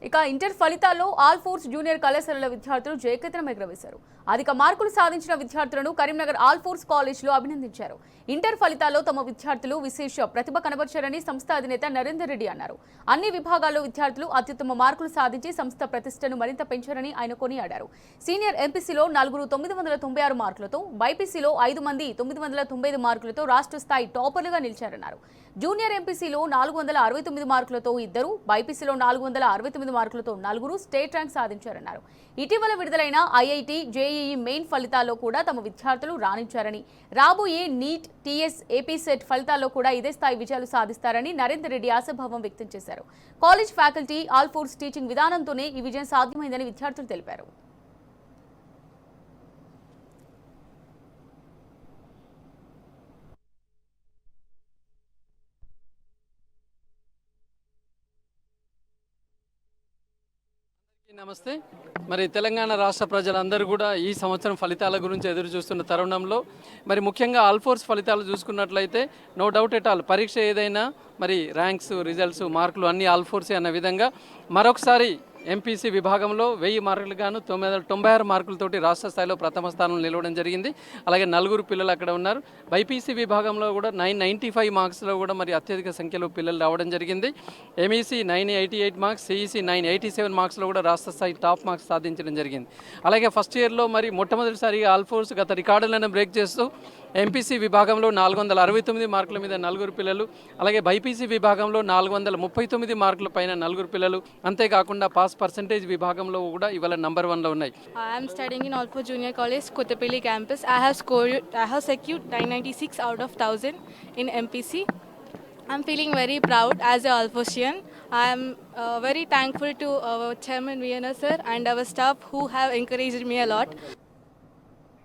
ఇక ఇంటర్ ఫలితాల్లో all force junior కళాశాలల విద్యార్థులు జయకేతనం ఎగురవేశారు. అధిక మార్కులు సాధించిన విద్యార్థులను కరీంనగర్ ఆల్ ఫోర్స్ కాలేజ్లో అభినందించారు. ఇంటర్ ఫలితాల్లో తమ విద్యార్థులు విశేష ప్రతిభ కనబర్చారని సంస్థ అధినేత నరేందర్ రెడ్డి అన్నారు. అన్ని విభాగాల్లో విద్యార్థులు అత్యుత్తమ మార్కులు సాధించి సంస్థ ప్రతిష్టను మరింత పెంచారని ఆయన కొనియాడారు. సీనియర్ ఎంపీసీలో 4 996 మార్కులతో, బైపీసీలో 5 మంది 995 మార్కులతో రాష్ట్ర స్థాయి టాపర్లుగా నిలిచారన్నారు. జూనియర్ ఎంపీసీలో 469 మార్కులతో 2, బైపీసీలో 469 మార్కులతో 4 స్టేట్ ర్యాంక్ సాధించారన్నారు. ఇటీవల విడుదలైన ఐఐటీ, జేఈఈ మెయిన్ ఫలితాల్లో కూడా తమ విద్యార్థులు రాణించారని, రాబోయే నీట్, టీఎస్, ఏపీ సెట్ ఫలితాల్లో కూడా ఇదే స్థాయి విజయాలు సాధిస్తారని నరేందర్ రెడ్డి ఆశాభావం వ్యక్తం చేశారు. College faculty, all force teaching విధానంతోనే ఈ విజయం సాధ్యమైందని విద్యార్థులు తెలిపారు. నమస్తే. మరి తెలంగాణ రాష్ట్ర ప్రజలందరూ కూడా ఈ సంవత్సరం ఫలితాల గురించి ఎదురు చూస్తున్న తరుణంలో మరి ముఖ్యంగా ఆల్ ఫోర్స్ ఫలితాలు చూసుకున్నట్లయితే నో డౌట్ ఎట్ ఆల్ పరీక్ష ఏదైనా మరి ర్యాంక్స్, రిజల్ట్స్, మార్కులు అన్నీ ఆల్ ఫోర్సే అన్న విధంగా మరొకసారి ఎంపీసీ విభాగంలో 1000 మార్కులు గాను 996 మార్కులతోటి రాష్ట్ర స్థాయిలో ప్రథమ స్థానంలో నిలవడం జరిగింది. అలాగే 4 పిల్లలు అక్కడ ఉన్నారు. బైపీసీ విభాగంలో కూడా 995 మార్క్స్లో కూడా మరి అత్యధిక సంఖ్యలో పిల్లలు రావడం జరిగింది. ఎంఈసీ 988 మార్క్స్, సిఈసీ 987 మార్క్స్లో కూడా రాష్ట్ర స్థాయి టాప్ మార్క్స్ సాధించడం జరిగింది. అలాగే ఫస్ట్ ఇయర్లో మరి మొట్టమొదటిసారిగా ఆల్ ఫోర్స్ గత రికార్డులను బ్రేక్ చేస్తూ ఎంపీసీ విభాగంలో 469 మార్కుల మీద 4 పిల్లలు, అలాగే బైపీసీ విభాగంలో 439 మార్కుల పైన 4 పిల్లలు, అంతేకాకుండా పాస్ పర్సెంటేజ్ విభాగంలో కూడా ఇవాళ నంబర్ 1లో ఉన్నాయి. I am studying in All Fours Junior College, Kottapalli campus. I have secured 996 out of 1000 in MPC. I'm feeling very proud as a All Foursian. I am very thankful to our chairman Vienna sir and our staff who have encouraged me a lot.